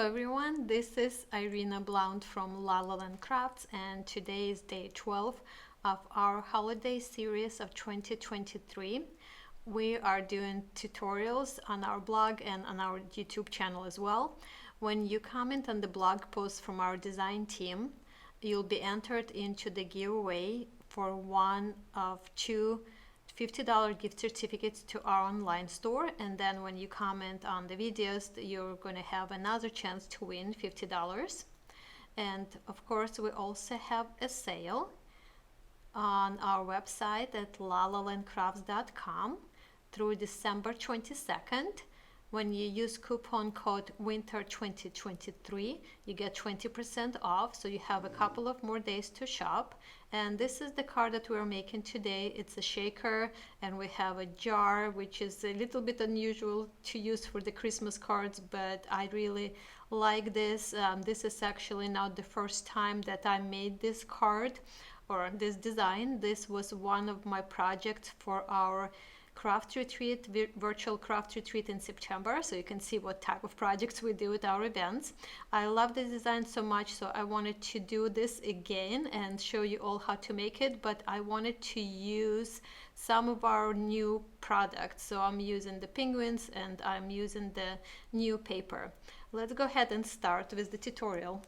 everyone, this is Irina Blount from La La Land Crafts, and today is day 12 of our holiday series of 2023. We are doing tutorials on our blog and on our YouTube channel as well. When you comment on the blog post from our design team, you'll be entered into the giveaway for one of two $50 gift certificates to our online store, and then when you comment on the videos, you're going to have another chance to win $50. And of course, we also have a sale on our website at lalalandcrafts.com through December 22nd. When you use coupon code WINTER2023, you get 20% off, so you have a couple of more days to shop. And this is the card that we're making today. It's a shaker, and we have a jar, which is a little bit unusual to use for the Christmas cards, but I really like this. This is actually not the first time that I made this card or this design. This was one of my projects for our craft retreat, virtual craft retreat in September, so you can see what type of projects we do at our events. I love this design so much, so I wanted to do this again and show you all how to make it, but I wanted to use some of our new products. So I'm using the penguins and I'm using the new paper. Let's go ahead and start with the tutorial.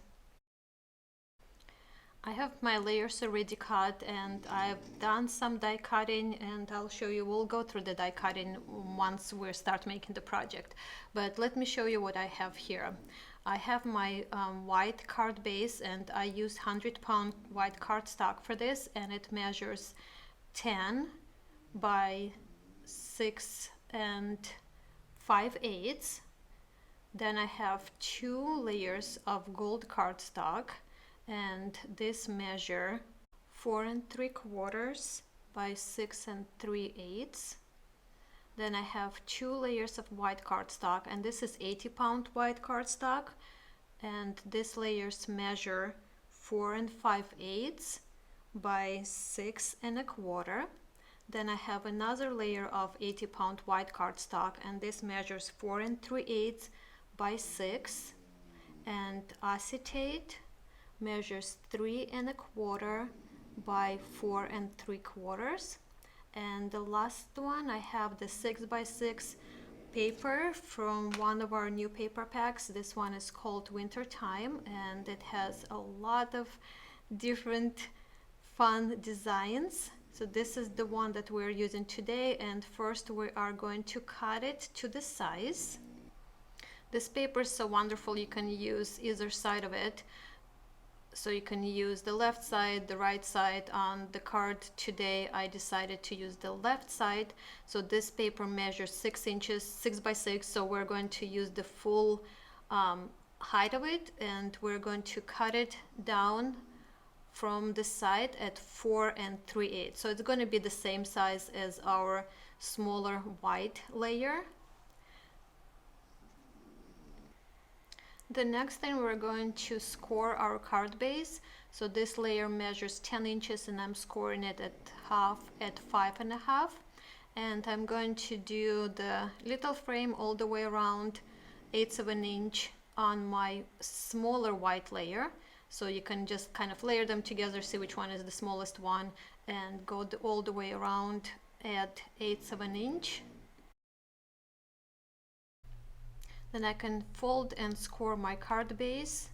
I have my layers already cut, and I've done some die cutting, and I'll show you. We'll go through the die cutting once we start making the project, but let me show you what I have here. I have my white card base, and I use 100-pound white cardstock for this, and it measures 10 by 6 5/8. Then I have 2 layers of gold cardstock, and this measure 4 3/4 by 6 3/8. Then I have 2 layers of white cardstock, and this is 80-pound white cardstock, and these layers measure 4 5/8 by 6 1/4. Then I have another layer of 80-pound white cardstock, and this measures 4 3/8 by 6, and acetate measures 3 1/4 by 4 3/4. And the last one, I have the 6 by 6 paper from one of our new paper packs. This one is called Wintertime, and it has a lot of different fun designs. So this is the one that we're using today, and first we are going to cut it to the size. This paper is so wonderful, you can use either side of it. So you can use the left side, the right side. On the card today, I decided to use the left side. So this paper measures 6 inches, 6 by 6. So we're going to use the full height of it, and we're going to cut it down from the side at 4 3/8. So it's going to be the same size as our smaller white layer. The next thing, we're going to score our card base. So this layer measures 10 inches, and I'm scoring it at 5 1/2. And I'm going to do the little frame all the way around 1/8 of an inch on my smaller white layer. So you can just kind of layer them together, see which one is the smallest one, and go all the way around at 1/8 of an inch. Then I can fold and score my card base,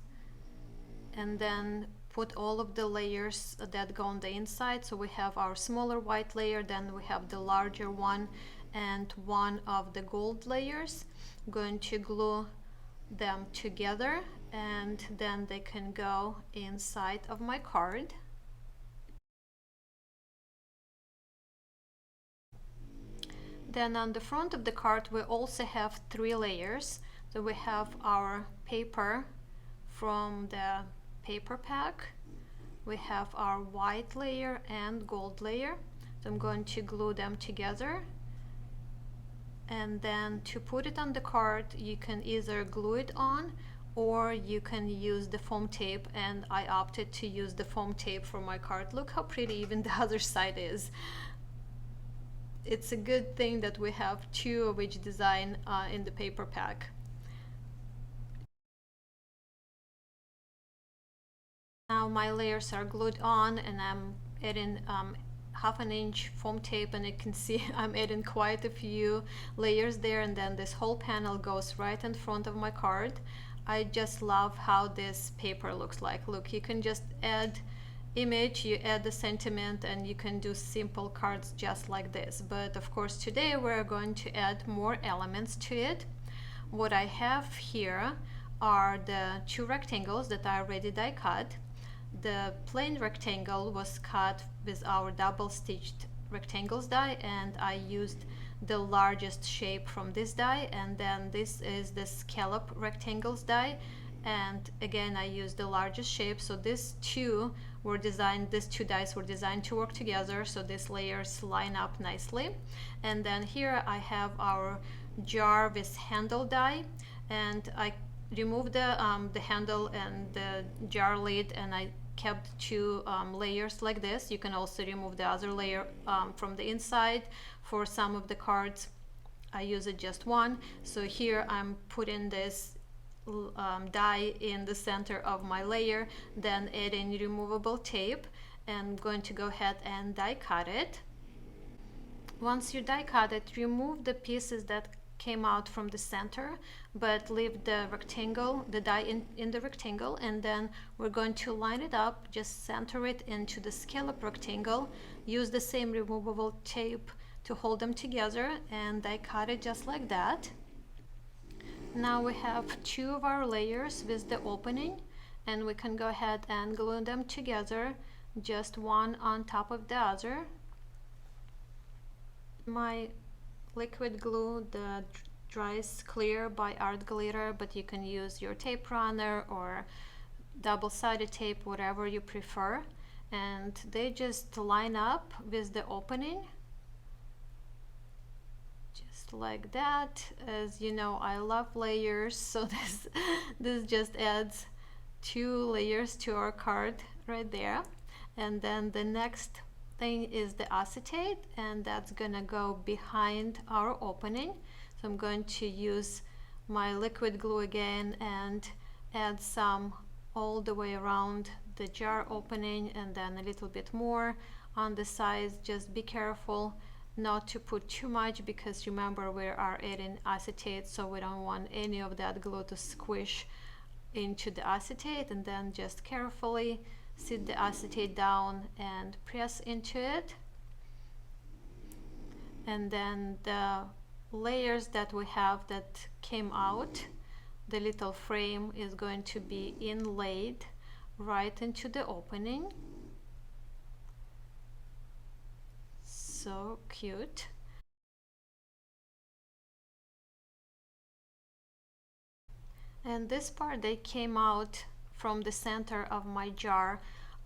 and then put all of the layers that go on the inside. So we have our smaller white layer, then we have the larger one, and one of the gold layers. I'm going to glue them together, and then they can go inside of my card. Then on the front of the card, we also have 3 layers. So we have our paper from the paper pack. We have our white layer and gold layer. So I'm going to glue them together. And then to put it on the card, you can either glue it on, or you can use the foam tape, and I opted to use the foam tape for my card. Look how pretty even the other side is. It's a good thing that we have 2 of each design in the paper pack. Now my layers are glued on, and I'm adding half an inch foam tape, and you can see I'm adding quite a few layers there, and then this whole panel goes right in front of my card. I just love how this paper looks like. Look, you can just add image, you add the sentiment, and you can do simple cards just like this. But of course today we're going to add more elements to it. What I have here are the two rectangles that I already die cut. The plain rectangle was cut with our double stitched rectangles die, and I used the largest shape from this die, and then this is the scallop rectangles die, and again I used the largest shape. So these two dies were designed to work together, so these layers line up nicely. And then here I have our jar with handle die, and I removed the handle and the jar lid, and I kept two layers like this. You can also remove the other layer from the inside. For some of the cards I use it just one. So here I'm putting this die in the center of my layer, then adding removable tape, and I'm going to go ahead and die cut it. Once you die cut it, remove the pieces that came out from the center, but leave the rectangle, the die in the rectangle, and then we're going to line it up, just center it into the scallop rectangle, use the same removable tape to hold them together, and die cut it just like that. Now we have two of our layers with the opening, and we can go ahead and glue them together, just one on top of the other. My liquid glue that dries clear by Art Glitter, but you can use your tape runner or double-sided tape, whatever you prefer, and they just line up with the opening just like that. As you know, I love layers, so this just adds 2 layers to our card right there. And then the next thing is the acetate, and that's gonna go behind our opening. So I'm going to use my liquid glue again and add some all the way around the jar opening, and then a little bit more on the sides. Just be careful not to put too much, because remember we are adding acetate, so we don't want any of that glue to squish into the acetate. And then just carefully sit the acetate down and press into it, and then the layers that we have that came out, the little frame is going to be inlaid right into the opening. So cute. And this part, they came out from the center of my jar.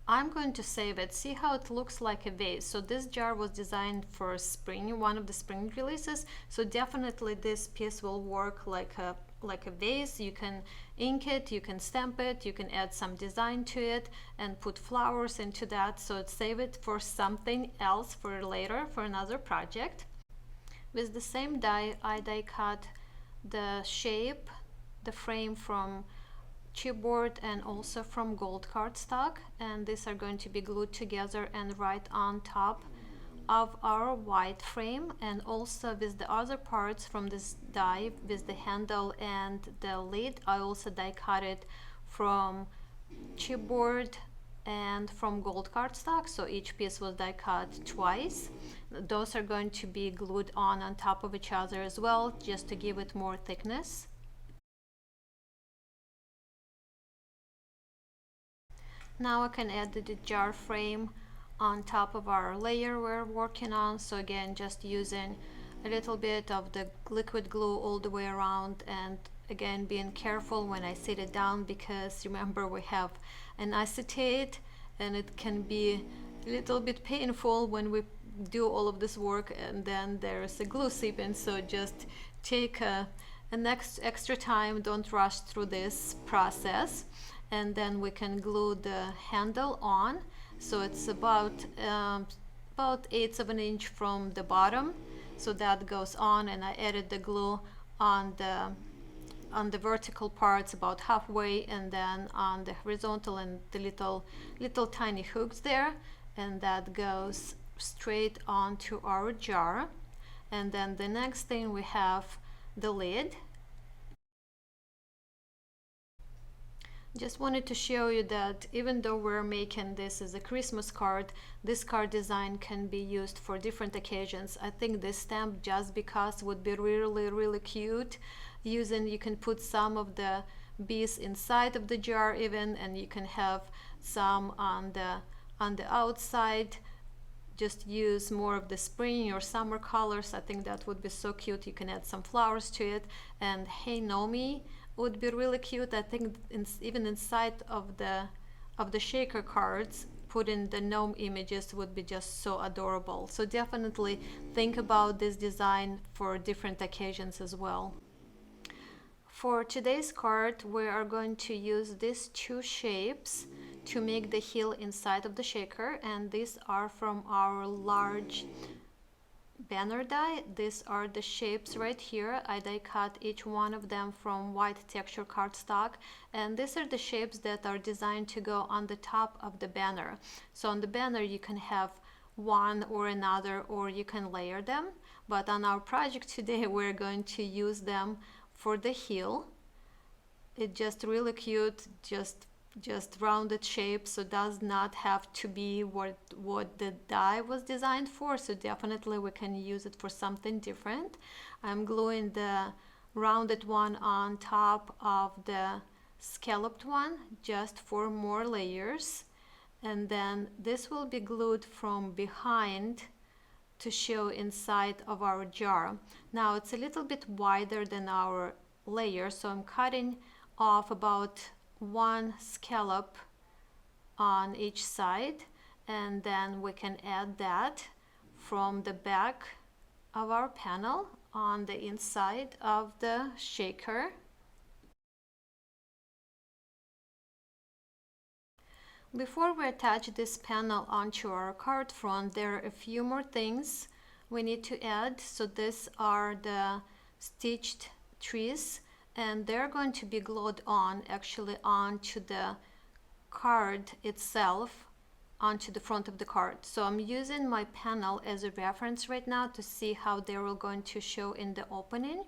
I'm going to save it. See how it looks like a vase. So this jar was designed for spring, one of the spring releases, so definitely this piece will work like a vase. You can ink it, you can stamp it, you can add some design to it and put flowers into that. So save it for something else, for later, for another project. With the same die, I die cut the shape, the frame from chipboard and also from gold cardstock, and these are going to be glued together and right on top of our white frame. And also with the other parts from this die, with the handle and the lid, I also die cut it from chipboard and from gold cardstock, so each piece was die cut twice. Those are going to be glued on top of each other as well, just to give it more thickness. Now I can add the jar frame on top of our layer we're working on. So again, just using a little bit of the liquid glue all the way around, and again being careful when I sit it down, because remember we have an acetate and it can be a little bit painful when we do all of this work and then there's a glue seeping. So just take an extra time, don't rush through this process. And then we can glue the handle on. So it's about 1/8 of an inch from the bottom. So that goes on, and I added the glue on the on the vertical parts about halfway, and then on the horizontal and the little tiny hooks there, and that goes straight onto our jar. And then the next thing we have the lid. Just wanted to show you that even though we're making this as a Christmas card, this card design can be used for different occasions. I think this stamp, just because, would be really cute. You can put some of the bees inside of the jar even, and you can have some on the outside. Just use more of the spring or summer colors. I think that would be so cute. You can add some flowers to it, and Hey Nomi would be really cute. I think even inside of the shaker cards, putting the gnome images would be just so adorable. So definitely think about this design for different occasions as well. For today's card, we are going to use these two shapes to make the heel inside of the shaker, and these are from our large banner die. These are the shapes right here. I die cut each one of them from white texture cardstock, and these are the shapes that are designed to go on the top of the banner. So on the banner you can have one or another, or you can layer them, but on our project today we're going to use them for the heel. It's just really cute, just rounded shape, so does not have to be what the die was designed for. So definitely we can use it for something different. I'm gluing the rounded one on top of the scalloped one just for more layers, and then this will be glued from behind to show inside of our jar. Now it's a little bit wider than our layer, so I'm cutting off about one scallop on each side, and then we can add that from the back of our panel on the inside of the shaker. Before we attach this panel onto our card front, there are a few more things we need to add. So these are the stitched trees, and they're going to be glued on actually onto the card itself, onto the front of the card. So I'm using my panel as a reference right now to see how they're all going to show in the opening.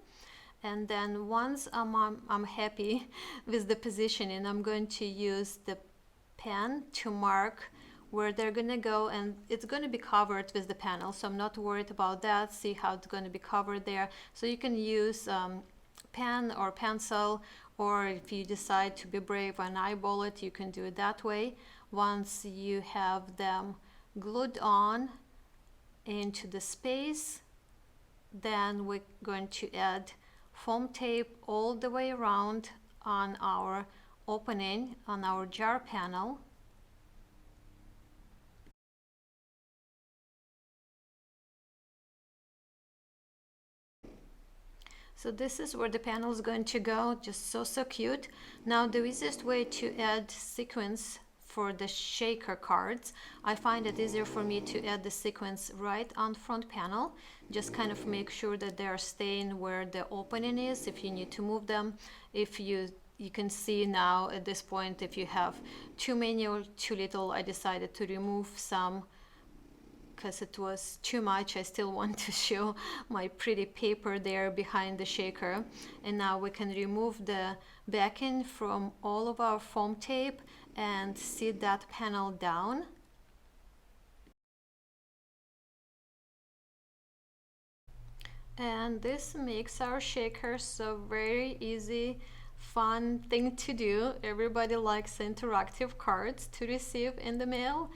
And then once I'm happy with the positioning, I'm going to use the pen to mark where they're gonna go, and it's going to be covered with the panel, so I'm not worried about that. See how it's going to be covered there. So you can use pen or pencil, or if you decide to be brave and eyeball it, you can do it that way. Once you have them glued on into the space, then we're going to add foam tape all the way around on our opening on our jar panel. So this is where the panel is going to go, just so cute. Now the easiest way to add sequins for the shaker cards, I find it easier for me to add the sequins right on front panel. Just kind of make sure that they are staying where the opening is. If you need to move them, if you can see now at this point, if you have too many or too little, I decided to remove some because it was too much. I still want to show my pretty paper there behind the shaker. And now we can remove the backing from all of our foam tape and sit that panel down. And this makes our shaker so very easy, fun thing to do. Everybody likes interactive cards to receive in the mail.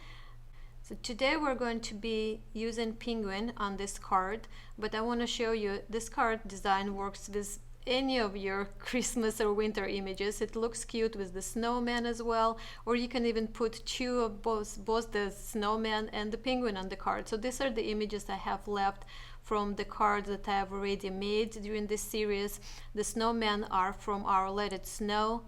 So today we're going to be using penguin on this card, but I want to show you this card design works with any of your Christmas or winter images. It looks cute with the snowman as well, or you can even put two of both the snowman and the penguin on the card. So these are the images I have left from the cards that I have already made during this series. The snowmen are from our Let It Snow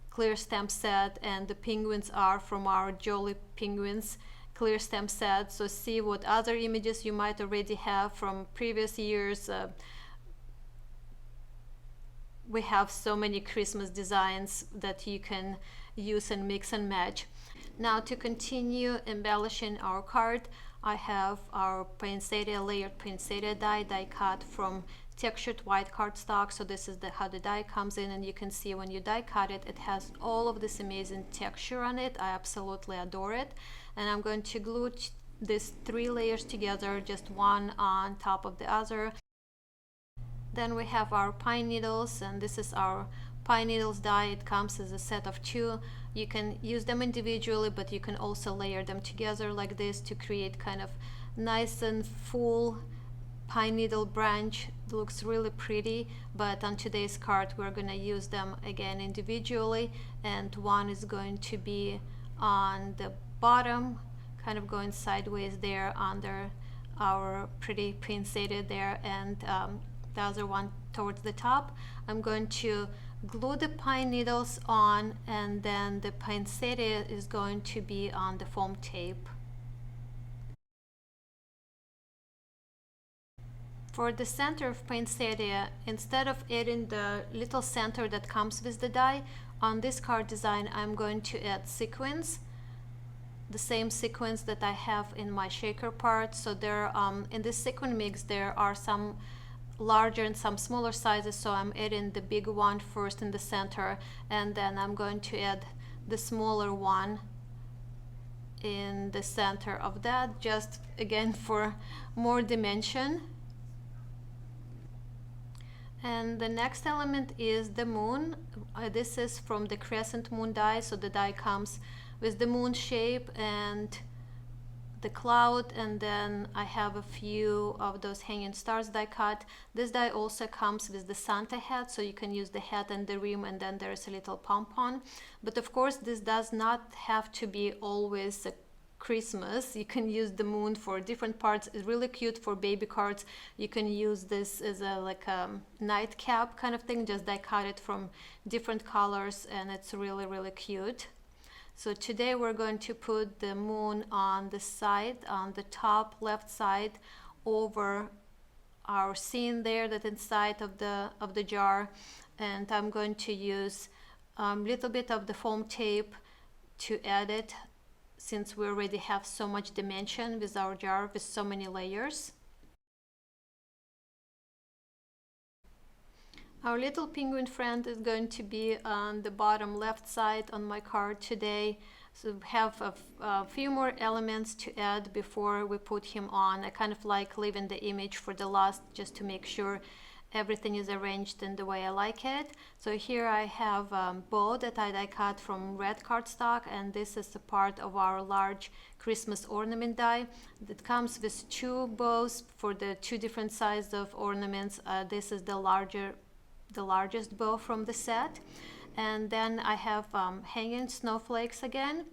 clear stamp set, and the penguins are from our Jolly Penguins clear stamp set. So see what other images you might already have from previous years. we have so many Christmas designs that you can use and mix and match. Now to continue embellishing our card, I have our poinsettia, layered poinsettia die cut from textured white cardstock. So this is how the die comes in, and you can see when you die cut it, it has all of this amazing texture on it. I absolutely adore it. And I'm going to glue these 3 layers together, just one on top of the other. Then we have our pine needles, and this is our pine needles die. It comes as a set of 2. You can use them individually, but you can also layer them together like this to create kind of nice and full pine needle branch. It looks really pretty, but on today's card we're going to use them again individually, and one is going to be on the bottom, kind of going sideways there under our pretty poinsettia there, and the other one towards the top. I'm going to glue the pine needles on, and then the poinsettia is going to be on the foam tape. For the center of poinsettia, instead of adding the little center that comes with the die, on this card design I'm going to add sequins, the same sequins that I have in my shaker part. So there, in this sequin mix, there are some larger and some smaller sizes, so I'm adding the big one first in the center, and then I'm going to add the smaller one in the center of that, just again for more dimension. And the next element is the moon. This is from the crescent moon die, so the die comes with the moon shape and the cloud, and then I have a few of those hanging stars die cut. This die also comes with the Santa hat, so you can use the hat and the rim, and then there's a little pom-pom. But of course this does not have to be always a Christmas. You can use the moon for different parts. It's really cute for baby cards. You can use this as a like a nightcap kind of thing, just die cut it from different colors, and it's really cute. So today we're going to put the moon on the side, on the top left side, over our scene there that's inside of the jar, and I'm going to use a little bit of the foam tape to add it, since we already have so much dimension with our jar with so many layers. Our little penguin friend is going to be on the bottom left side on my card today. So we have a few more elements to add before we put him on. I kind of like leaving the image for the last, just to make sure everything is arranged in the way I like it. So here I have a bow that I die cut from red cardstock, and this is a part of our large Christmas ornament die. That comes with 2 bows for the 2 different sizes of ornaments. This is the largest bow from the set, and then I have hanging snowflakes again,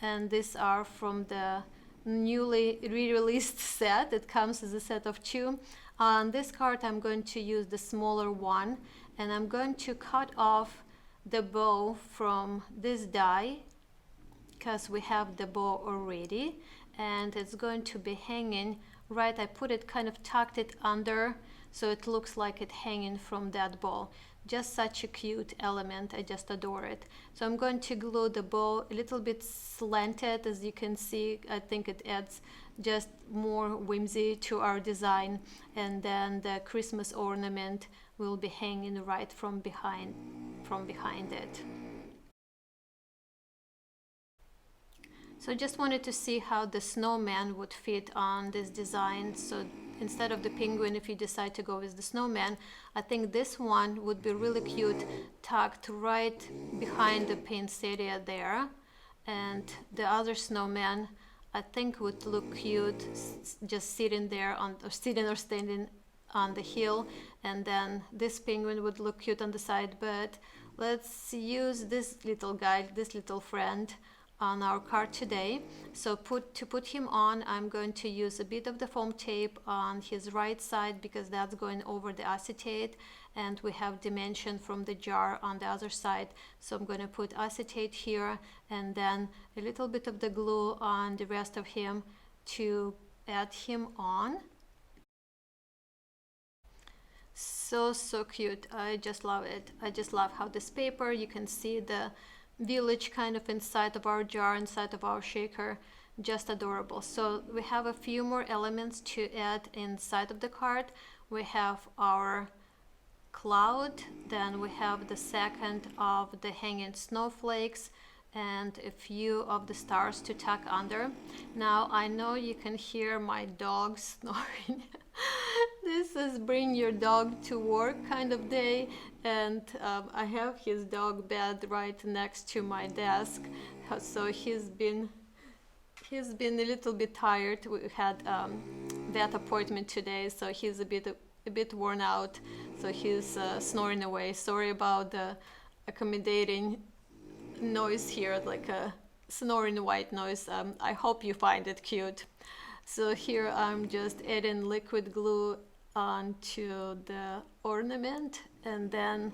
and these are from the newly re-released set. It comes as a set of 2. On this card I'm going to use the smaller one, and I'm going to cut off the bow from this die because we have the bow already, and it's going to be hanging right. I put it kind of tucked it under, so it looks like it hanging from that bow. Just such a cute element. I just adore it. So I'm going to glue the bow a little bit slanted, as you can see. I think it adds just more whimsy to our design, and then the Christmas ornament will be hanging right from behind it. So I just wanted to see how the snowman would fit on this design. So instead of the penguin, if you decide to go with the snowman, I think this one would be really cute, tucked right behind the poinsettia there. And the other snowman, I think, would look cute just sitting there or standing on the hill, and then this penguin would look cute on the side. But let's use this little guy, this little friend, on our card today. So to put him on, I'm going to use a bit of the foam tape on his right side, because that's going over the acetate, and we have dimension from the jar on the other side. So I'm going to put acetate here, and then a little bit of the glue on the rest of him to add him on. so cute. I just love it. I just love how this paper, you can see the village kind of inside of our jar, inside of our shaker. Just adorable. So we have a few more elements to add inside of the card. We have our cloud, then we have the second of the hanging snowflakes, and a few of the stars to tuck under. Now I know you can hear my dog snoring. This is bring your dog to work kind of day, and I have his dog bed right next to my desk, so he's been a little bit tired. We had vet appointment today, so he's a bit worn out, so he's snoring away. Sorry about the accommodating noise here, like a snoring white noise. I hope you find it cute. So here I'm just adding liquid glue onto the ornament, and then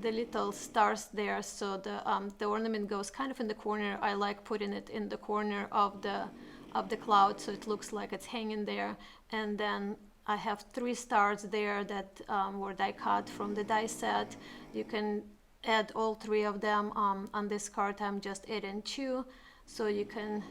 the little stars there, so the ornament goes kind of in the corner. I like putting it in the corner of the cloud, so it looks like it's hanging there. And then I have 3 stars there that were die cut from the die set. You can add all 3 of them. On this card I'm just adding 2, so you can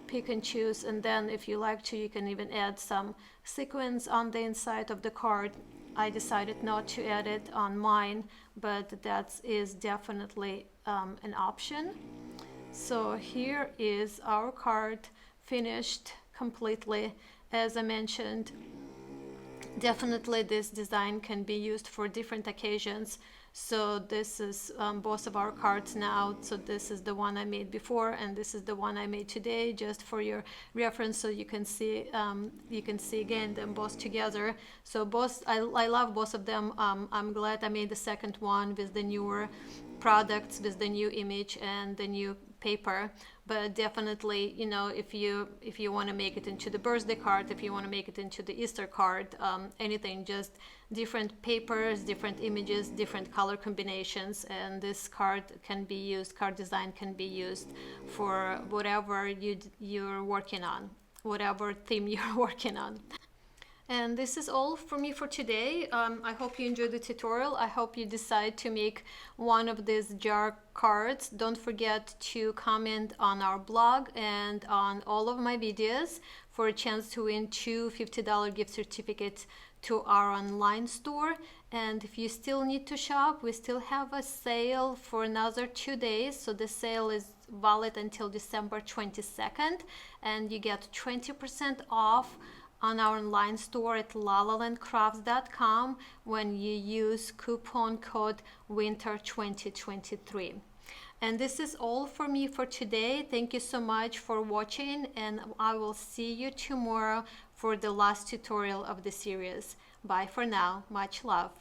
pick and choose, and then if you like to, you can even add some sequins on the inside of the card. I decided not to add it on mine, but that is definitely an option. So here is our card finished completely. As I mentioned, definitely this design can be used for different occasions. So this is both of our cards now. So this is the one I made before, and this is the one I made today, just for your reference, so you can see again them both together. So both, I love both of them. I'm glad I made the second one with the newer products, with the new image and the new paper. But definitely, you know, if you want to make it into the birthday card, if you want to make it into the Easter card, anything, just different papers, different images, different color combinations, and this card can be used, card design can be used for whatever you're working on, whatever theme you're working on. And this is all for me for today. I hope you enjoyed the tutorial. I hope you decide to make one of these jar cards. Don't forget to comment on our blog and on all of my videos for a chance to win 2 $50 gift certificates to our online store. And if you still need to shop, we still have a sale for another 2 days. So the sale is valid until December 22nd, and you get 20% off on our online store at lalalandcrafts.com when you use coupon code winter2023. And this is all for me for today. Thank you so much for watching, and I will see you tomorrow for the last tutorial of the series. Bye for now. Much love.